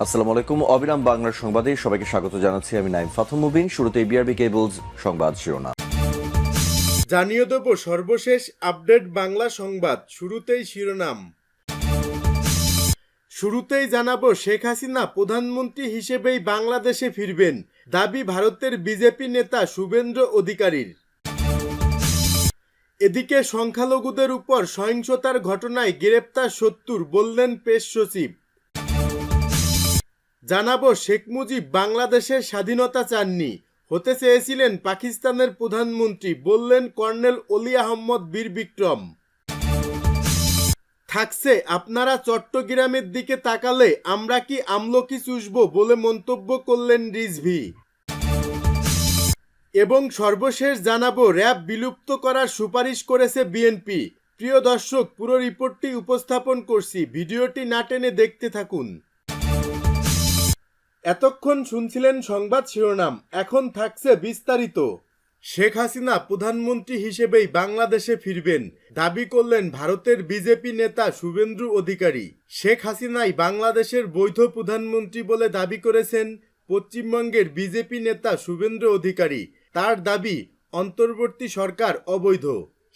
আসসালামু আলাইকুম। অবিরাম বাংলার সংবাদে সবাইকে স্বাগত জানাচ্ছি। আমি নাইম ফাথম মুবিন। শুরুতে বিআরবি কেবলস সংবাদ শিরোনাম। জানিয়ে দেব সর্বশেষ আপডেট বাংলা সংবাদ। শুরুতেই শিরোনাম। শুরুতেই জানাবো শেখ হাসিনা প্রধানমন্ত্রী হিসেবেই বাংলাদেশে ফিরবেন, দাবি ভারতের বিজেপি নেতা শুভেন্দ্র অধিকারীর। এদিকে সংখ্যালঘুদের উপর সহিংসতার ঘটনায় গ্রেপ্তার ৭০, বললেন প্রেস সচিব। জানাবো শেখ মুজিব বাংলাদেশের স্বাধীনতা চাননি, হতে চেয়েছিলেন পাকিস্তানের প্রধানমন্ত্রী, বললেন কর্নেল অলি আহমদ বীর বিক্রম। থাকছে আপনারা চট্টগ্রামের দিকে তাকালে আমরা কি আমলকি চুষব বলে মন্তব্য করলেন রিজভী। এবং সর্বশেষ জানাবো র‍্যাব বিলুপ্ত করার সুপারিশ করেছে বিএনপি। প্রিয় দর্শক, পুরো রিপোর্টটি উপস্থাপন করছি, ভিডিওটি না টেনে দেখতে থাকুন। এতক্ষণ শুনছিলেন সংবাদ শিরোনাম, এখন থাকছে বিস্তারিত। শেখ হাসিনা প্রধানমন্ত্রী হিসেবেই বাংলাদেশে ফিরবেন, দাবি করলেন ভারতের বিজেপি নেতা শুভেন্দু অধিকারী। শেখ হাসিনাই বাংলাদেশের বৈধ প্রধানমন্ত্রী বলে দাবি করেছেন পশ্চিমবঙ্গের বিজেপি নেতা শুভেন্দু অধিকারী। তার দাবি অন্তর্বর্তী সরকার অবৈধ।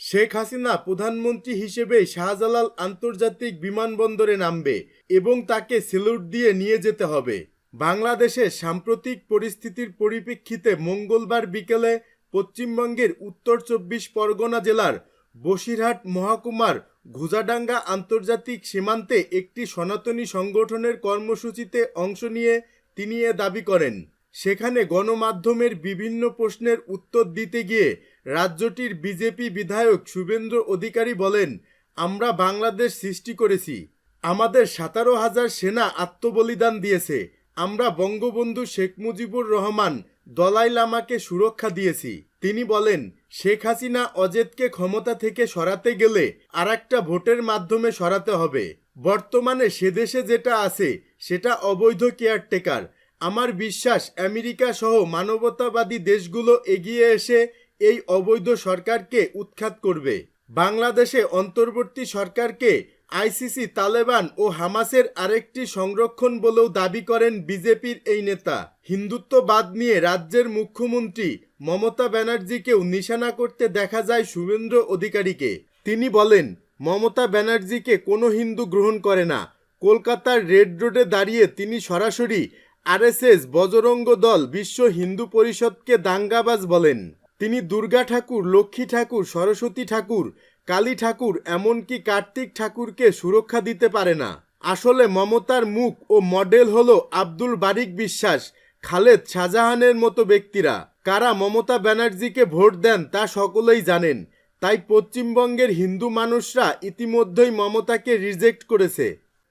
শেখ হাসিনা প্রধানমন্ত্রী হিসেবে শাহজালাল আন্তর্জাতিক বিমানবন্দরে নামবে এবং তাকে স্যালুট দিয়ে নিয়ে যেতে হবে। বাংলাদেশের সাম্প্রতিক পরিস্থিতির পরিপ্রেক্ষিতে মঙ্গলবার বিকেলে পশ্চিমবঙ্গের উত্তর ২৪ পরগনা জেলার বসিরহাট মহকুমার ঘুজাডাঙ্গা আন্তর্জাতিক সীমান্তে একটি সনাতনী সংগঠনের কর্মসূচিতে অংশ নিয়ে তিনি এ দাবি করেন। সেখানে গণমাধ্যমের বিভিন্ন প্রশ্নের উত্তর দিতে গিয়ে রাজ্যটির বিজেপি বিধায়ক শুভেন্দু অধিকারী বলেন, আমরা বাংলাদেশ সৃষ্টি করেছি, আমাদের ১৭,০০০ সেনা আত্মবলিদান দিয়েছে, আমরা বঙ্গবন্ধু শেখ মুজিবুর রহমান দলাই লামাকে সুরক্ষা দিয়েছি। তিনি বলেন, শেখ হাসিনা অজেদকে ক্ষমতা থেকে সরাতে গেলে আরেকটা ভোটের মাধ্যমে সরাতে হবে। বর্তমানে সে দেশে যেটা আছে সেটা অবৈধ কেয়ারটেকার। আমার বিশ্বাস আমেরিকা সহ মানবতাবাদী দেশগুলো এগিয়ে এসে এই অবৈধ সরকারকে উৎখাত করবে। বাংলাদেশে অন্তর্বর্তী সরকারকে আইসিসি, তালেবান ও হামাসের আরেকটি সংরক্ষণ বলেও দাবি করেন বিজেপির এই নেতা। হিন্দুত্ববাদ নিয়ে রাজ্যের মুখ্যমন্ত্রী মমতা ব্যানার্জিকেও নিশানা করতে দেখা যায় শুভেন্দু অধিকারীকে। তিনি বলেন, মমতা ব্যানার্জিকে কোনো হিন্দু গ্রহণ করে না। কলকাতার রেড রোডে দাঁড়িয়ে তিনি সরাসরি আরএসএস, বজরঙ্গ দল, বিশ্ব হিন্দু পরিষদকে দাঙ্গাবাজ বলেন। তিনি দুর্গা ঠাকুর, লক্ষ্মী ঠাকুর, সরস্বতী ঠাকুর, কালী ঠাকুর, এমনকি কার্তিক ঠাকুরকে সুরক্ষা দিতে পারে না। আসলে মমতার মুখ ও মডেল হলো আব্দুল বারিক বিশ্বাস, খালেদ, শাহজাহানের মতো ব্যক্তিরা। কারা মমতা ব্যানার্জিকে ভোট দেন তা সকলেই জানেন। তাই পশ্চিমবঙ্গের হিন্দু মানুষরা ইতিমধ্যেই মমতাকে রিজেক্ট করেছে।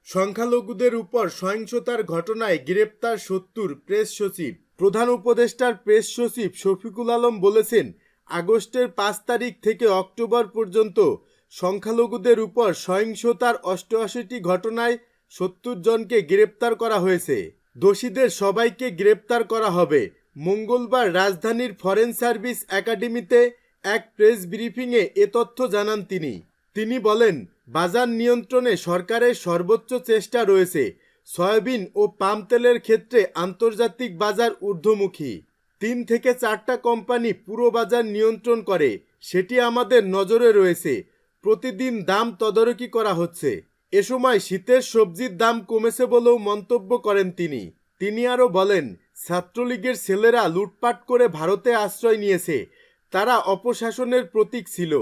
সংখ্যালঘুদের উপর সহিংসতার ঘটনায় গ্রেপ্তার ৭০, প্রেস সচিব। প্রধান উপদেষ্টার প্রেস সচিব শফিকুল আলম বলেছেন, আগস্টের ৫ তারিখ থেকে অক্টোবর পর্যন্ত সংখ্যালঘুদের উপর সহিংসতার ৮৮টি ঘটনায় ৭০ জনকে গ্রেপ্তার করা হয়েছে। দোষীদের সবাইকে গ্রেপ্তার করা হবে। মঙ্গলবার রাজধানীর ফরেন সার্ভিস একাডেমিতে এক প্রেস ব্রিফিংয়ে এ তথ্য জানান তিনি। তিনি বলেন, বাজার নিয়ন্ত্রণে সরকারের সর্বোচ্চ চেষ্টা রয়েছে। সয়াবিন ও পাম তেলের ক্ষেত্রে আন্তর্জাতিক বাজার ঊর্ধ্বমুখী। ৩ থেকে ৪টা কোম্পানি পুরো বাজার নিয়ন্ত্রণ করে, সেটি আমাদের নজরে রয়েছে। প্রতিদিন দাম তদারকি করা হচ্ছে। এ সময় শীতের সবজির দাম কমেছে বলেও মন্তব্য করেন তিনি। তিনি আরও বলেন, ছাত্রলীগের ছেলেরা লুটপাট করে ভারতে আশ্রয় নিয়েছে, তারা অপশাসনের প্রতীক ছিল।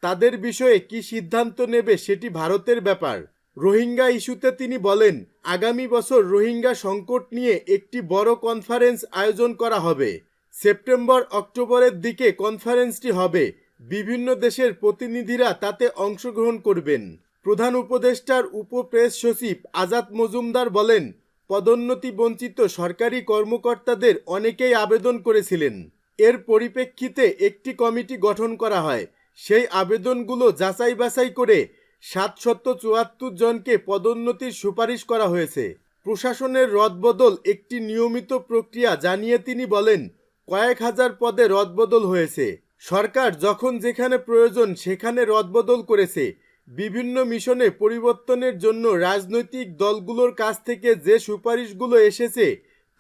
তাদের বিষয়ে কি সিদ্ধান্ত নেবে সেটি ভারতের ব্যাপার। রোহিঙ্গা ইস্যুতে তিনি বলেন, আগামী বছর রোহিঙ্গা সংকট নিয়ে একটি বড় কনফারেন্স আয়োজন করা হবে। সেপ্টেম্বর অক্টোবরের দিকে কনফারেন্সটি হবে। বিভিন্ন দেশের প্রতিনিধিরা তাতে অংশগ্রহণ করবেন। প্রধান উপদেষ্টার উপপ্রেস সচিব আজাদ মজুমদার বলেন, পদোন্নতি বঞ্চিত সরকারি কর্মকর্তাদের অনেকেই আবেদন করেছিলেন। এর পরিপ্রেক্ষিতে একটি কমিটি গঠন করা হয়। সেই আবেদনগুলো যাচাই বাছাই করে ৭৭৪ জনকে পদোন্নতির সুপারিশ করা হয়েছে। প্রশাসনের রদবদল একটি নিয়মিত প্রক্রিয়া জানিয়ে তিনি বলেন, কয়েক হাজার পদে রদবদল হয়েছে। সরকার যখন যেখানে প্রয়োজন সেখানে রদবদল করেছে। বিভিন্ন মিশনে পরিবর্তনের জন্য রাজনৈতিক দলগুলোর কাছ থেকে যে সুপারিশগুলো এসেছে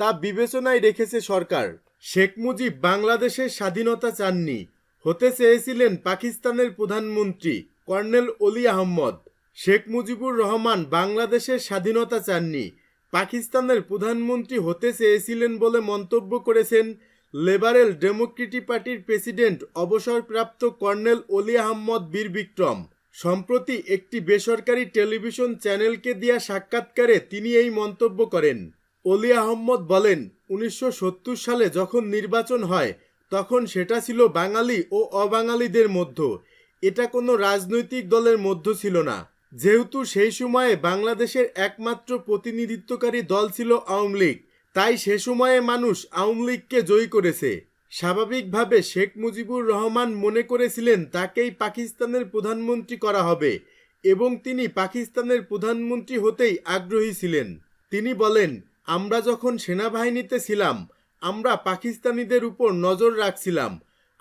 তা বিবেচনায় রেখেছে সরকার। শেখ মুজিব বাংলাদেশের স্বাধীনতা চাননি, হতে চেয়েছিলেন পাকিস্তানের প্রধানমন্ত্রী কর্নেল অলি আহমদ। শেখ মুজিবুর রহমান বাংলাদেশের স্বাধীনতা চাননি, পাকিস্তানের প্রধানমন্ত্রী হতে চেয়েছিলেন বলে মন্তব্য করেছেন লিবারেল ডেমোক্রেটিক পার্টির প্রেসিডেন্ট অবসরপ্রাপ্ত কর্নেল অলি আহমদ বীর বিক্রম। সম্প্রতি একটি বেসরকারি টেলিভিশন চ্যানেলকে দেয়া সাক্ষাৎকারে তিনি এই মন্তব্য করেন। অলি আহমদ বলেন, 1970 সালে যখন নির্বাচন হয় তখন সেটা ছিল বাঙালি ও অবাঙালিদের মধ্যে, এটা কোনো রাজনৈতিক দলের মধ্যে ছিল না। যেহেতু সেই সময়ে বাংলাদেশের একমাত্র প্রতিনিধিত্বকারী দল ছিল আওয়ামী লীগ, তাই সে সময়ে মানুষ আওয়ামী লীগকে জয়ী করেছে। স্বাভাবিকভাবে শেখ মুজিবুর রহমান মনে করেছিলেন তাকেই পাকিস্তানের প্রধানমন্ত্রী করা হবে এবং তিনি পাকিস্তানের প্রধানমন্ত্রী হতেই আগ্রহী ছিলেন। তিনি বলেন, আমরা যখন সেনাবাহিনীতে ছিলাম আমরা পাকিস্তানিদের উপর নজর রাখছিলাম।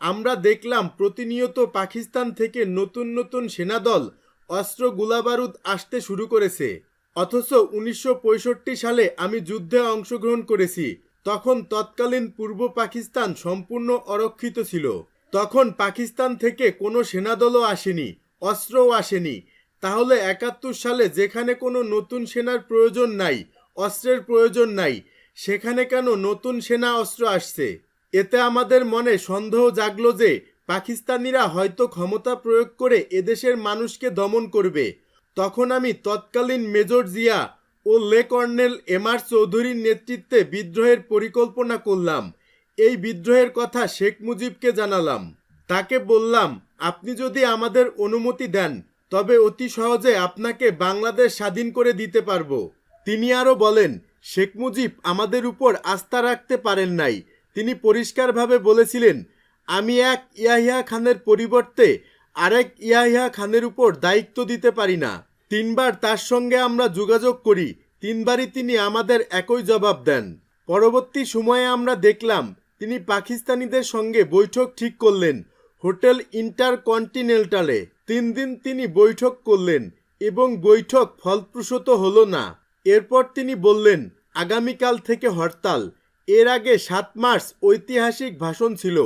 আমরা দেখলাম প্রতিনিয়ত পাকিস্তান থেকে নতুন নতুন সেনাদল, অস্ত্র, গোলাবারুদ আসতে শুরু করেছে। অথচ 1965 সালে আমি যুদ্ধে অংশগ্রহণ করেছি, তখন তৎকালীন পূর্ব পাকিস্তান সম্পূর্ণ অরক্ষিত ছিল। তখন পাকিস্তান থেকে কোনো সেনাদলও আসেনি, অস্ত্রও আসেনি। তাহলে 71 সালে যেখানে কোনো নতুন সেনার প্রয়োজন নাই, অস্ত্রের প্রয়োজন নাই, সেখানে কেন নতুন সেনা অস্ত্র আসছে? এতে আমাদের মনে সন্দেহ জাগলো যে পাকিস্তানিরা হয়তো ক্ষমতা প্রয়োগ করে এদেশের মানুষকে দমন করবে। তখন আমি তৎকালীন মেজর জিয়া ও লে কর্নেল এমআর চৌধুরীর নেতৃত্বে বিদ্রোহের পরিকল্পনা করলাম। এই বিদ্রোহের কথা শেখ মুজিবকে জানালাম। তাকে বললাম, আপনি যদি আমাদের অনুমতি দেন তবে অতি সহজে আপনাকে বাংলাদেশ স্বাধীন করে দিতে পারবো। তিনি আরও বলেন, শেখ মুজিব আমাদের উপর আস্থা রাখতে পারেন নাই। তিনি পরিষ্কারভাবে বলেছিলেন, আমি এক ইয়াহিয়া খানের পরিবর্তে আরেক ইয়াহিয়া খানের উপর দায়িত্ব দিতে পারি না। 3 বার তার সঙ্গে আমরা যোগাযোগ করি, 3 বারই তিনি আমাদের একই জবাব দেন। পরবর্তী সময়ে আমরা দেখলাম তিনি পাকিস্তানিদের সঙ্গে বৈঠক ঠিক করলেন হোটেল ইন্টারকন্টিনেন্টালে। 3 দিন তিনি বৈঠক করলেন এবং বৈঠক ফলপ্রসূ হলো না। এরপর তিনি বললেন, আগামীকাল থেকে হরতাল। এর আগে 7 মার্চ ঐতিহাসিক ভাষণ ছিল।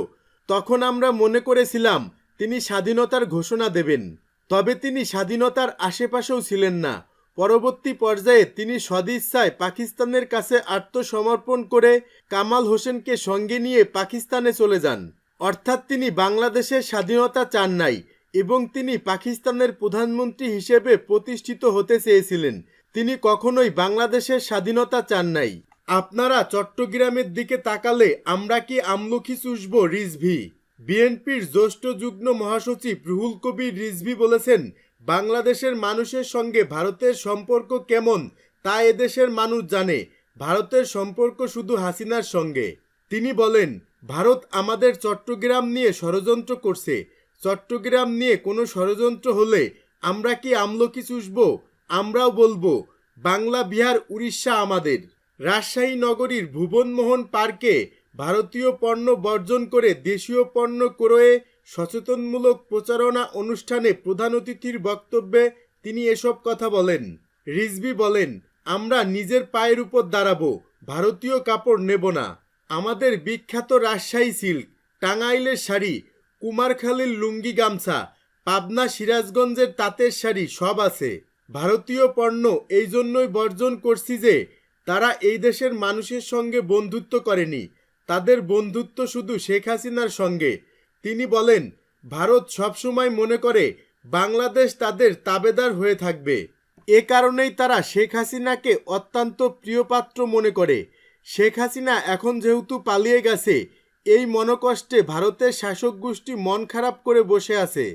তখন আমরা মনে করেছিলাম তিনি স্বাধীনতার ঘোষণা দেবেন, তবে তিনি স্বাধীনতার আশেপাশেও ছিলেন না। পরবর্তী পর্যায়ে তিনি সদিচ্ছায় পাকিস্তানের কাছে আত্মসমর্পণ করে কামাল হোসেনকে সঙ্গে নিয়ে পাকিস্তানে চলে যান। অর্থাৎ তিনি বাংলাদেশের স্বাধীনতা চান নাই এবং তিনি পাকিস্তানের প্রধানমন্ত্রী হিসেবে প্রতিষ্ঠিত হতে চেয়েছিলেন। তিনি কখনোই বাংলাদেশের স্বাধীনতা চান নাই। আপনারা চট্টগ্রামের দিকে তাকালে আমরা কি আমলকি চুষব? রিজভী। বিএনপির জ্যেষ্ঠ যুগ্ম মহাসচিব রুহুল কবির রিজভী বলেছেন, বাংলাদেশের মানুষের সঙ্গে ভারতের সম্পর্ক কেমন তা এদেশের মানুষ জানে। ভারতের সম্পর্ক শুধু হাসিনার সঙ্গে। তিনি বলেন, ভারত আমাদের চট্টগ্রাম নিয়ে ষড়যন্ত্র করছে। চট্টগ্রাম নিয়ে কোনো ষড়যন্ত্র হলে আমরা কি আমলকি চুষব? আমরাও বলবো, বাংলা, বিহার, উড়িষ্যা আমাদের। রাজশাহী নগরীর ভুবনমোহন পার্কে ভারতীয় পণ্য বর্জন করে দেশীয় পণ্য ক্রয়ে সচেতনমূলক প্রচারণা অনুষ্ঠানে প্রধান অতিথির বক্তব্যে তিনি এসব কথা বলেন। রিজভী বলেন, আমরা নিজের পায়ের উপর দাঁড়াবো, ভারতীয় কাপড় নেব না। আমাদের বিখ্যাত রাজশাহী সিল্ক, টাঙ্গাইলের শাড়ি, কুমারখালীর লুঙ্গি গামছা, পাবনা সিরাজগঞ্জের তাঁতের শাড়ি সব আছে। ভারতীয় পণ্য এই জন্যই বর্জন করছি যে তারা এই দেশের মানুষের সঙ্গে বন্ধুত্ব করেনি, তাদের বন্ধুত্ব শুধু শেখ হাসিনার সঙ্গে। তিনি বলেন, ভারত সবসময় মনে করে বাংলাদেশ তাদের তাবেদার হয়ে থাকবে। এ কারণেই তারা শেখ হাসিনাকে অত্যন্ত প্রিয়পাত্র মনে করে। শেখ হাসিনা এখন যেহেতু পালিয়ে গেছে, এই মনোকষ্টে ভারতের শাসক গোষ্ঠী মন খারাপ করে বসে আছে।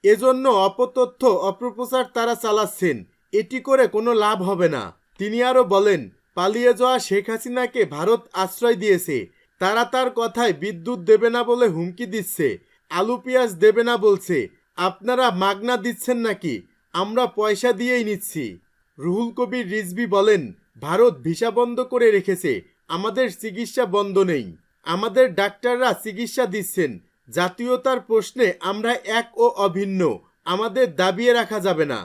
এজন্য অপতথ্য, অপপ্রচার তারা চালাচ্ছেন। এটি করে কোনো লাভ হবে না। তিনি আরও বলেন, পালিয়ে যাওয়া শেখ হাসিনাকে ভারত আশ্রয় দিয়েছে। তারা তার কথায় বিদ্যুৎ দেবে না বলে হুমকি দিচ্ছে, আলু পেঁয়াজ দেবে না বলছে। আপনারা মাগনা দিচ্ছেন নাকি? আমরা পয়সা দিয়েই নিচ্ছি। রুহুল কবির রিজভী বলেন, ভারত ভিসা বন্ধ করে রেখেছে, আমাদের চিকিৎসা বন্ধ নেই। আমাদের ডাক্তাররা চিকিৎসা দিচ্ছেন। জাতীয়তার প্রশ্নে আমরা এক ও অভিন্ন। আমাদের দাবিয়ে রাখা যাবে না।